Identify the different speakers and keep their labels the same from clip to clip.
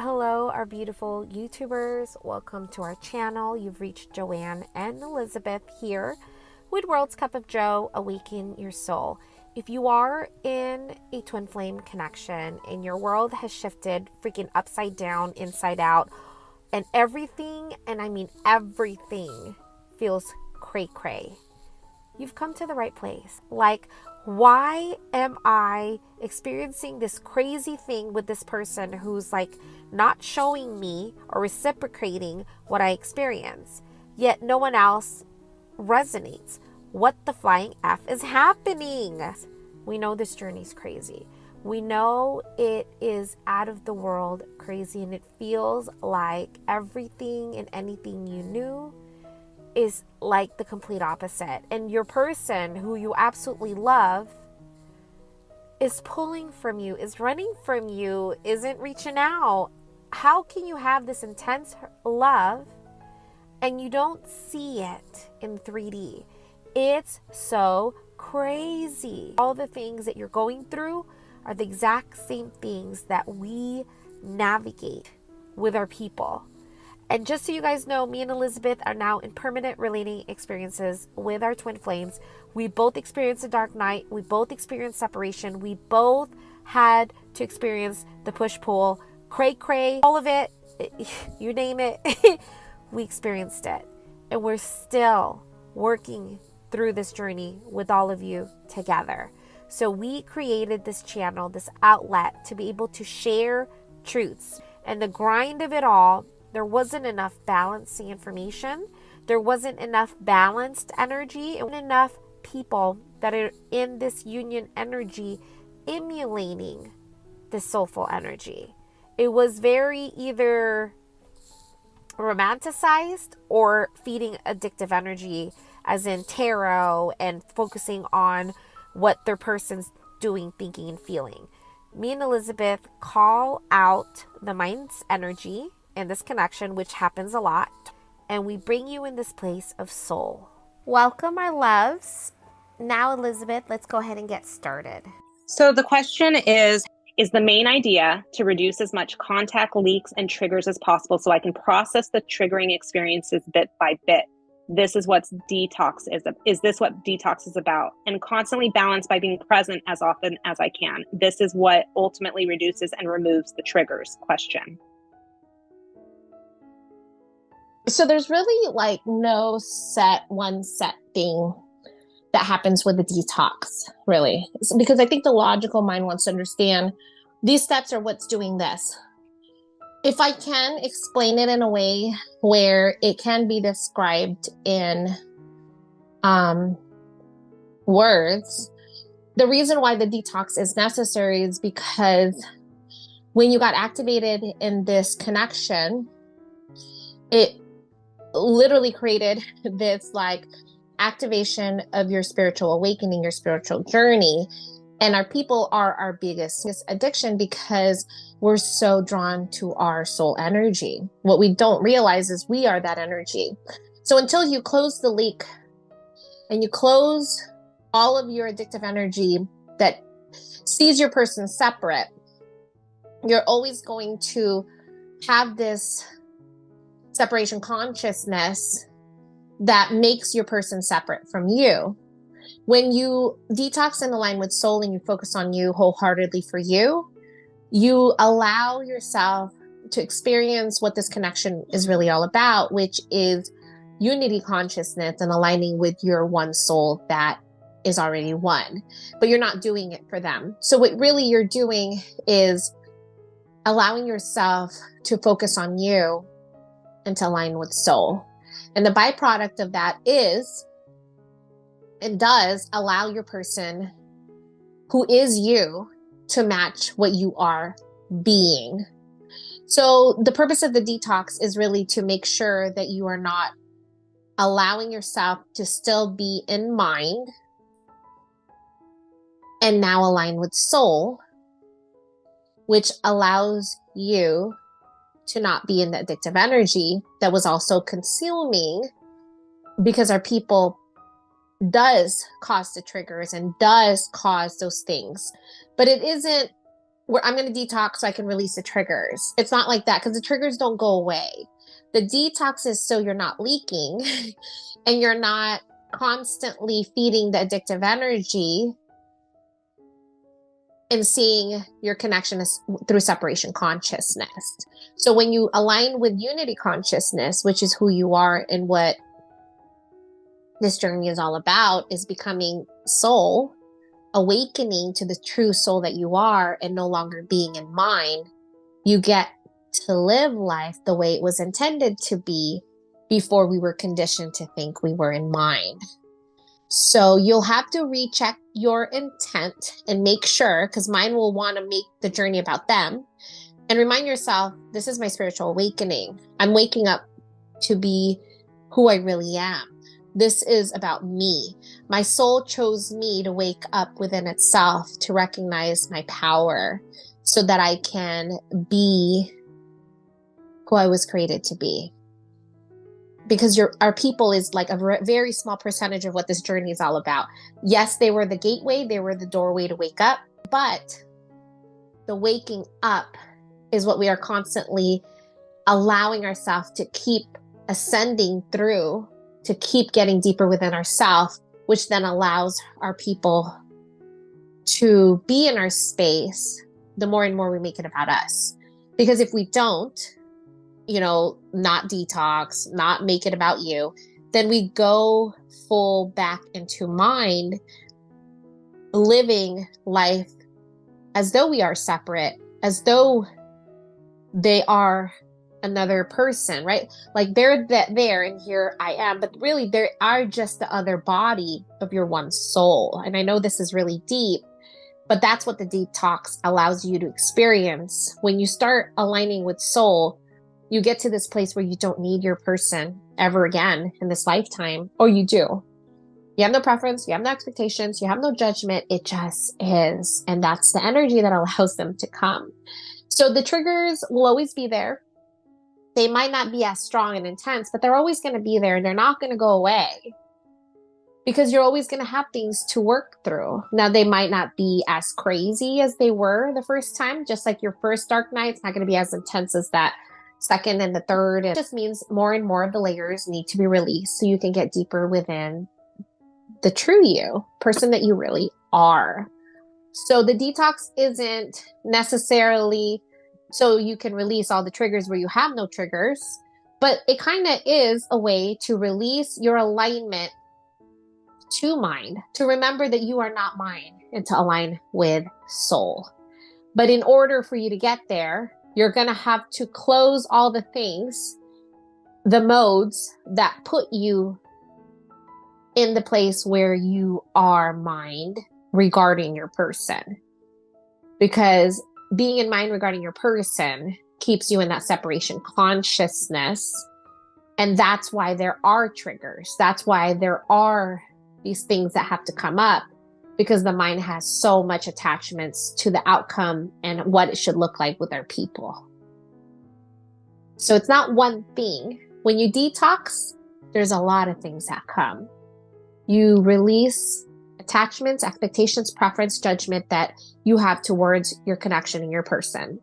Speaker 1: Hello, our beautiful YouTubers. Welcome to our channel. You've reached Joanne and Elizabeth here with World's Cup of Joe, Awaken Your Soul. If you are in a twin flame connection and your world has shifted freaking upside down, inside out, and everything, and I mean everything, feels cray-cray, you've come to the right place. Like, why am I experiencing this crazy thing with this person who's like not showing me or reciprocating what I experience, yet no one else resonates? What the flying F is happening? We know this journey's crazy. We know it is out of the world crazy, and it feels like everything and anything you knew is like the complete opposite. And your person who you absolutely love is pulling from you, is running from you, isn't reaching out. How can you have this intense love and you don't see it in 3D? It's so crazy. All the things that you're going through are the exact same things that we navigate with our people. And just so you guys know, me and Elizabeth are now in permanent relating experiences with our twin flames. We both experienced a dark night. We both experienced separation. We both had to experience the push-pull, cray-cray, all of it, you name it. We experienced it. And we're still working through this journey with all of you together. So we created this channel, this outlet, to be able to share truths. And the grind of it all, there wasn't enough balancing information. There wasn't enough balanced energy, and enough people that are in this union energy emulating this soulful energy. It was very either romanticized or feeding addictive energy, as in tarot, and focusing on what their person's doing, thinking, and feeling. Me and Elizabeth call out the mind's energy and this connection, which happens a lot, and we bring you in this place of soul. Welcome, our loves. Now, Elizabeth, let's go ahead and get started.
Speaker 2: So the question is the main idea to reduce as much contact, leaks, and triggers as possible so I can process the triggering experiences bit by bit. This is what detox is. Is this what detox is about? And constantly balance by being present as often as I can. This is what ultimately reduces and removes the triggers. Question.
Speaker 3: So there's really like no one set thing that happens with the detox, really. Because I think the logical mind wants to understand these steps are what's doing this. If I can explain it in a way where it can be described in words, the reason why the detox is necessary is because when you got activated in this connection, it literally created this like activation of your spiritual awakening, your spiritual journey. And our people are our biggest addiction because we're so drawn to our soul energy. What we don't realize is we are that energy. So until you close the leak and you close all of your addictive energy that sees your person separate, you're always going to have this separation consciousness that makes your person separate from you. When you detox and align with soul and you focus on you wholeheartedly for you, you allow yourself to experience what this connection is really all about, which is unity consciousness and aligning with your one soul that is already one. But you're not doing it for them. So what really you're doing is allowing yourself to focus on you and to align with soul. And the byproduct of that is, it does allow your person who is you to match what you are being. So the purpose of the detox is really to make sure that you are not allowing yourself to still be in mind and now align with soul, which allows you to not be in the addictive energy that was also consuming, because our people does cause the triggers and does cause those things. But it isn't where I'm going to detox so I can release the triggers. It's not like that, because the triggers don't go away. The detox is so you're not leaking and you're not constantly feeding the addictive energy and seeing your connection is through separation consciousness. So when you align with unity consciousness, which is who you are and what this journey is all about, is becoming soul, awakening to the true soul that you are and no longer being in mind, you get to live life the way it was intended to be before we were conditioned to think we were in mind. So you'll have to recheck your intent and make sure, because mine will want to make the journey about them, and remind yourself, this is my spiritual awakening. I'm waking up to be who I really am. This is about me. My soul chose me to wake up within itself to recognize my power so that I can be who I was created to be. Because our people is like a very small percentage of what this journey is all about. Yes, they were the gateway, they were the doorway to wake up, but the waking up is what we are constantly allowing ourselves to keep ascending through, to keep getting deeper within ourselves, which then allows our people to be in our space the more and more we make it about us. Because if we don't, not detox, not make it about you, then we go full back into mind, living life as though we are separate, as though they are another person, right? Like they're there and here I am, but really they are just the other body of your one soul. And I know this is really deep, but that's what the detox allows you to experience. When you start aligning with soul, you get to this place where you don't need your person ever again in this lifetime, or you do. You have no preference, you have no expectations, you have no judgment. It just is. And that's the energy that allows them to come. So the triggers will always be there. They might not be as strong and intense, but they're always going to be there and they're not going to go away because you're always going to have things to work through. Now, they might not be as crazy as they were the first time, just like your first dark night. It's not going to be as intense as that second and the third. It just means more and more of the layers need to be released so you can get deeper within the true you, person that you really are. So the detox isn't necessarily so you can release all the triggers where you have no triggers, but it kind of is a way to release your alignment to mind, to remember that you are not mind, and to align with soul. But in order for you to get there, you're going to have to close all the things, the modes that put you in the place where you are mind regarding your person. Because being in mind regarding your person keeps you in that separation consciousness. And that's why there are triggers. That's why there are these things that have to come up, because the mind has so much attachments to the outcome and what it should look like with our people. So it's not one thing. When you detox, there's a lot of things that come. You release attachments, expectations, preference, judgment that you have towards your connection and your person.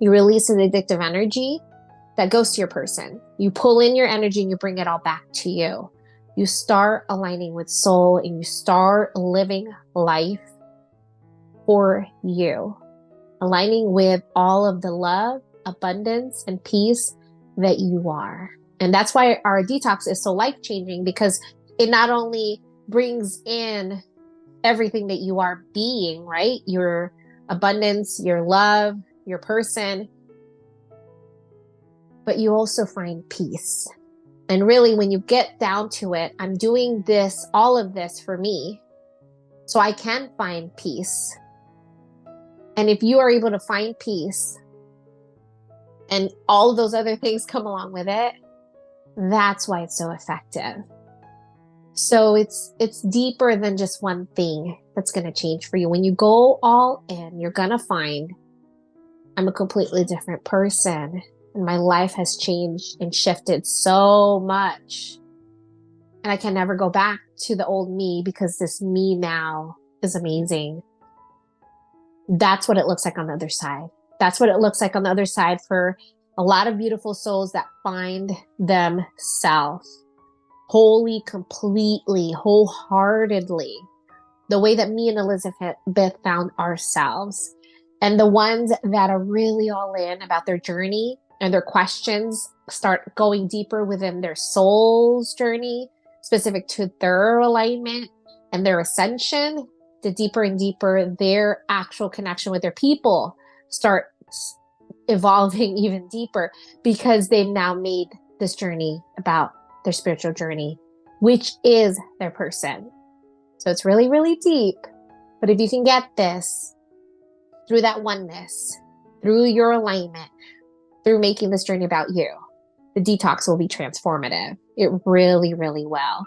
Speaker 3: You release an addictive energy that goes to your person. You pull in your energy and you bring it all back to you. You start aligning with soul and you start living life for you, aligning with all of the love, abundance, and peace that you are. And that's why our detox is so life-changing, because it not only brings in everything that you are being, right? Your abundance, your love, your person, but you also find peace. And really, when you get down to it, I'm doing this, all of this for me, so I can find peace. And if you are able to find peace and all of those other things come along with it, that's why it's so effective. So it's deeper than just one thing that's going to change for you. When you go all in, you're going to find I'm a completely different person. And my life has changed and shifted so much. And I can never go back to the old me, because this me now is amazing. That's what it looks like on the other side. That's what it looks like on the other side for a lot of beautiful souls that find themselves wholly, completely, wholeheartedly, the way that me and Elizabeth found ourselves. And the ones that are really all in about their journey and their questions start going deeper within their soul's journey, specific to their alignment and their ascension, the deeper and deeper their actual connection with their people start evolving even deeper, because they've now made this journey about their spiritual journey, which is their person. So it's really, really deep. But if you can get this through that oneness, through your alignment, through making this journey about you, the detox will be transformative. It really, really will.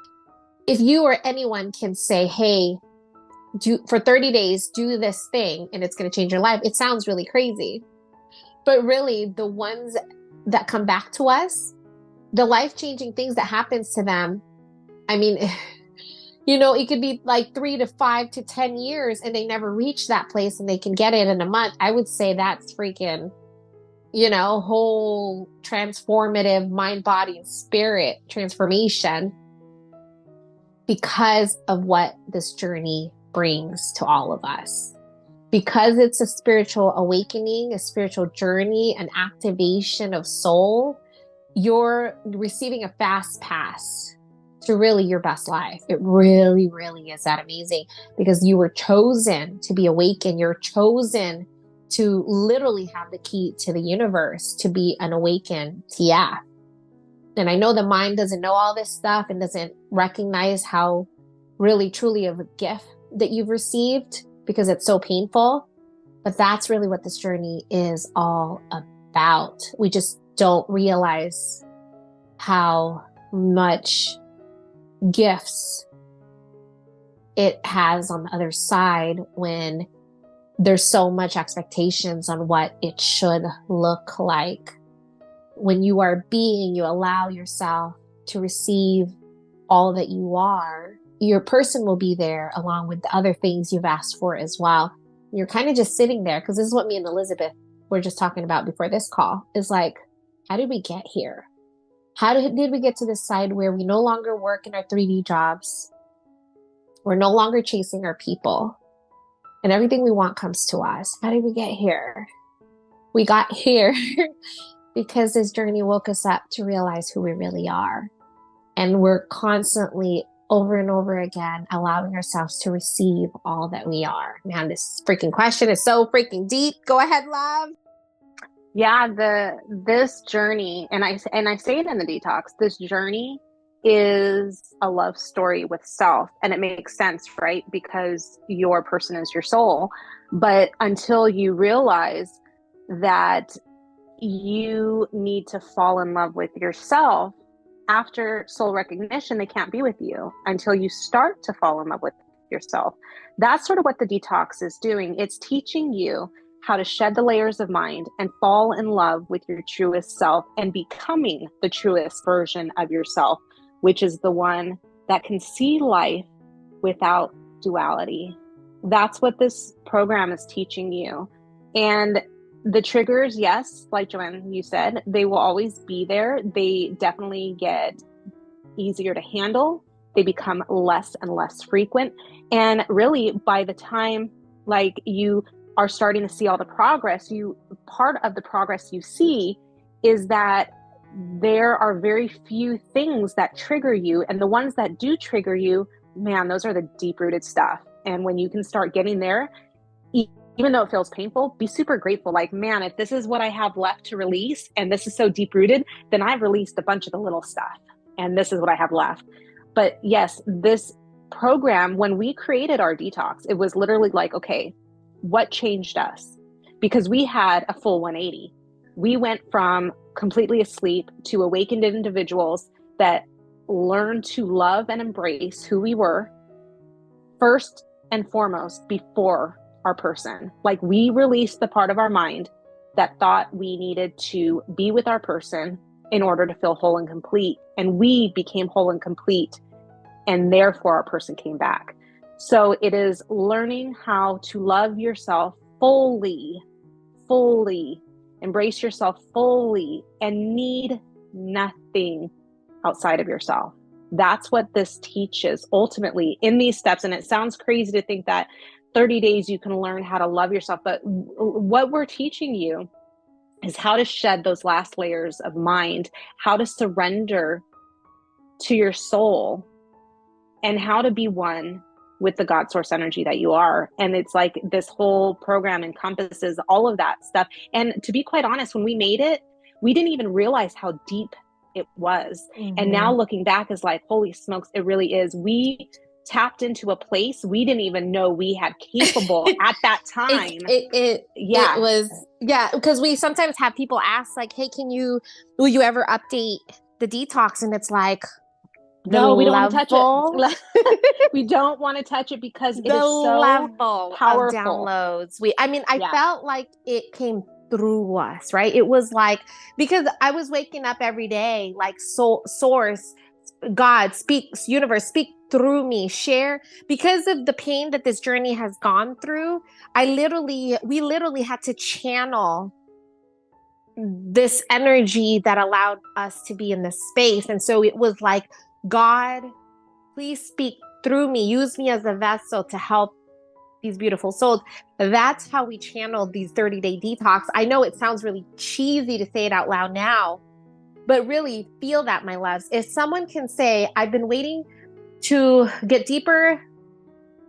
Speaker 3: If you or anyone can say, hey, for 30 days, do this thing and it's going to change your life, it sounds really crazy. But really, the ones that come back to us, the life-changing things that happens to them, I mean, you know, it could be like 3 to 5 to 10 years and they never reach that place and they can get it in a month. I would say that's freaking, you know, whole transformative mind, body, and spirit transformation because of what this journey brings to all of us. Because it's a spiritual awakening, a spiritual journey, an activation of soul, you're receiving a fast pass to really your best life. It really, really is that amazing, because you were chosen to be awakened. You're chosen to literally have the key to the universe, to be an awakened TF. And I know the mind doesn't know all this stuff and doesn't recognize how really, truly of a gift that you've received, because it's so painful. But that's really what this journey is all about. We just don't realize how much gifts it has on the other side when there's so much expectations on what it should look like. When you are being, you allow yourself to receive all that you are, your person will be there along with the other things you've asked for as well. You're kind of just sitting there, because this is what me and Elizabeth were just talking about before this call, is like, how did we get here? How did we get to this side where we no longer work in our 3D jobs? We're no longer chasing our people, and everything we want comes to us. How did we get here? We got here because this journey woke us up to realize who we really are. And we're constantly, over and over again, allowing ourselves to receive all that we are. Man, this freaking question is so freaking deep. Go ahead, love.
Speaker 2: Yeah, this journey, and I say it in the detox, this journey is a love story with self, and it makes sense, right? Because your person is your soul. But until you realize that you need to fall in love with yourself, after soul recognition, they can't be with you until you start to fall in love with yourself. That's sort of what the detox is doing. It's teaching you how to shed the layers of mind and fall in love with your truest self and becoming the truest version of yourself, which is the one that can see life without duality. That's what this program is teaching you. And the triggers, yes, like Joanne, you said, they will always be there. They definitely get easier to handle. They become less and less frequent. And really, by the time like you are starting to see all the progress, part of the progress you see is that there are very few things that trigger you. And the ones that do trigger you, man, those are the deep-rooted stuff. And when you can start getting there, even though it feels painful, be super grateful. Like, man, if this is what I have left to release, and this is so deep-rooted, then I've released a bunch of the little stuff, and this is what I have left. But yes, this program, when we created our detox, it was literally like, okay, what changed us? Because we had a full 180. We went from completely asleep to awakened individuals that learned to love and embrace who we were, first and foremost, before our person. Like, we released the part of our mind that thought we needed to be with our person in order to feel whole and complete. And we became whole and complete, and therefore our person came back. So it is learning how to love yourself fully, fully embrace yourself fully and need nothing outside of yourself. That's what this teaches ultimately in these steps. And it sounds crazy to think that 30 days you can learn how to love yourself. But what we're teaching you is how to shed those last layers of mind, how to surrender to your soul, and how to be one with the God source energy that you are. And it's like this whole program encompasses all of that stuff. And to be quite honest, when we made it, we didn't even realize how deep it was. And now looking back is like, holy smokes, it really is. We tapped into a place we didn't even know we had capable at that time.
Speaker 3: It was, because we sometimes have people ask like, hey, will you ever update the detox? And it's like,
Speaker 2: no, we don't want to touch it. We don't want to touch it because it is so
Speaker 3: level
Speaker 2: powerful.
Speaker 3: Of downloads. I felt like it came through us, right? It was like, because I was waking up every day, like source, God, speaks, universe, speak through me, share, because of the pain that this journey has gone through. We literally had to channel this energy that allowed us to be in this space. And so it was like, God, please speak through me, use me as a vessel to help these beautiful souls. That's how we channeled these 30-day detox. I know it sounds really cheesy to say it out loud now, but really feel that, my loves. If someone can say, I've been waiting to get deeper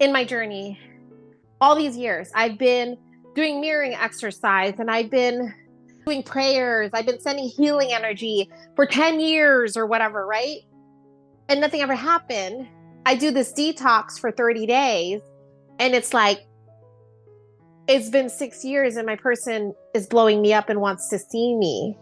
Speaker 3: in my journey all these years, I've been doing mirroring exercise, and I've been doing prayers, I've been sending healing energy for 10 years or whatever, right? And nothing ever happened. I do this detox for 30 days, and it's like, it's been 6 years and my person is blowing me up and wants to see me.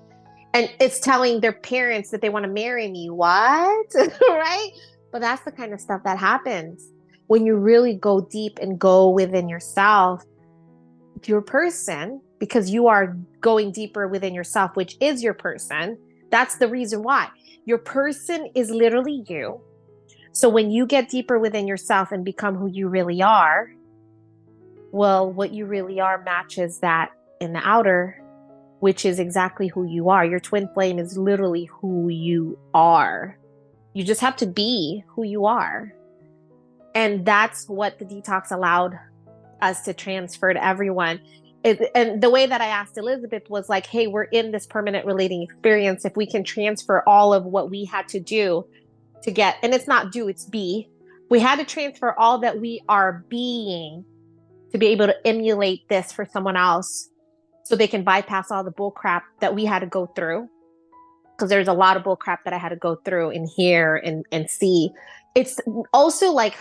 Speaker 3: And it's telling their parents that they want to marry me. What? Right? But that's the kind of stuff that happens when you really go deep and go within yourself. Your person, because you are going deeper within yourself, which is your person. That's the reason why. Your person is literally you. So when you get deeper within yourself and become who you really are, well, what you really are matches that in the outer, which is exactly who you are. Your twin flame is literally who you are. You just have to be who you are. And that's what the detox allowed us to transfer to everyone. And the way that I asked Elizabeth was like, hey, we're in this permanent relating experience. If we can transfer all of what we had to do to get, and it's not do, it's be. We had to transfer all that we are being to be able to emulate this for someone else so they can bypass all the bull crap that we had to go through. Because there's a lot of bull crap that I had to go through and hear and see. It's also like,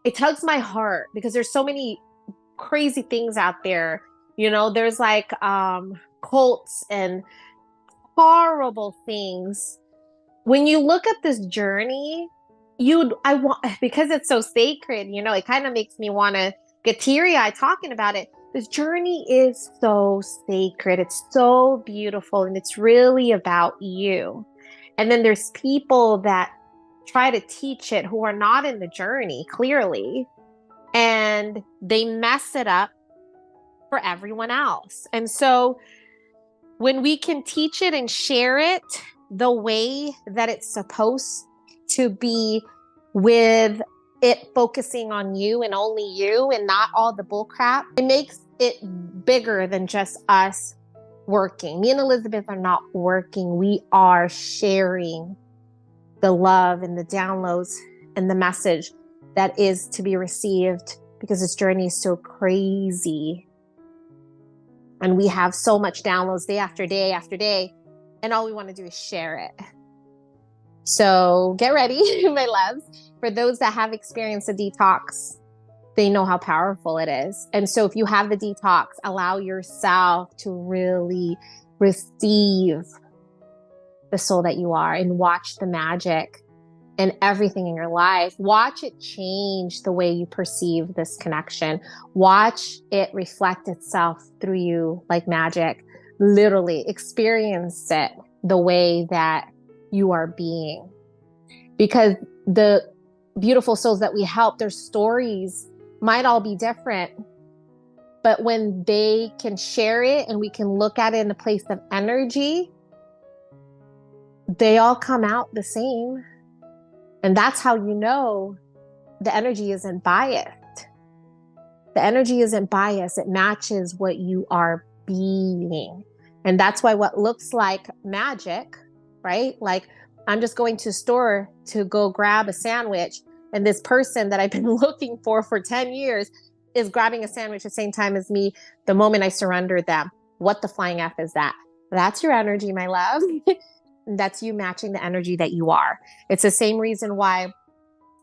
Speaker 3: it tugs my heart because there's so many crazy things out there. You know, there's like cults and horrible things. When you look at this journey, because it's so sacred, you know, it kind of makes me want to get teary-eyed talking about it. This journey is so sacred. It's so beautiful, and it's really about you. And then there's people that try to teach it who are not in the journey, clearly, and they mess it up for everyone else. And so when we can teach it and share it the way that it's supposed to be, with it focusing on you and only you and not all the bull crap, it makes it bigger than just us working. Me and Elizabeth are not working. We are sharing the love and the downloads and the message that is to be received, because this journey is so crazy. And we have so much downloads day after day after day, and all we want to do is share it. So get ready, my loves. For those that have experienced a detox, they know how powerful it is. And so if you have the detox, allow yourself to really receive the soul that you are and watch the magic and everything in your life. Watch it change the way you perceive this connection. Watch it reflect itself through you like magic. Literally experience it the way that you are being. Because the beautiful souls that we help, their stories might all be different, But when they can share it and we can look at it in the place of energy, they all come out the same. And that's how you know the energy isn't biased. The energy isn't biased. It matches what you are being. And that's why what looks like magic, right? Like I'm just going to a store to go grab a sandwich, and this person that I've been looking for 10 years is grabbing a sandwich at the same time as me the moment I surrender them. What the flying F is that? That's your energy, my love. That's you matching the energy that you are. It's the same reason why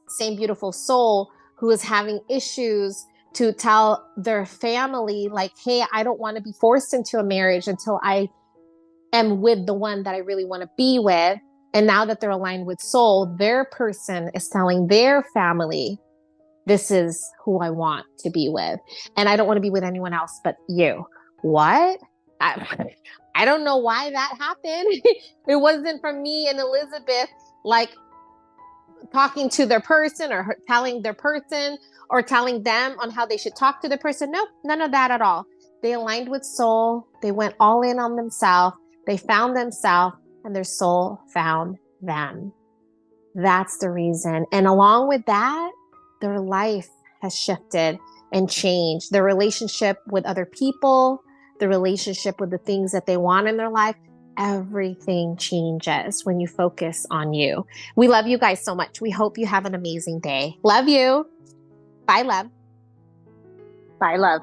Speaker 3: same beautiful soul who is having issues to tell their family, like, hey, I don't want to be forced into a marriage until I am with the one that I really want to be with. And now that they're aligned with soul, their person is telling their family, this is who I want to be with. And I don't want to be with anyone else but you. What? I don't know why that happened. It wasn't from me and Elizabeth, like talking to their person or telling their person or telling them on how they should talk to the person. Nope, none of that at all. They aligned with soul. They went all in on themselves. They found themselves and their soul found them. That's the reason. And along with that, their life has shifted and changed. Their relationship with other people, the relationship with the things that they want in their life, everything changes when you focus on you. We love you guys so much. We hope you have an amazing day. Love you. Bye, love.
Speaker 2: Bye, love.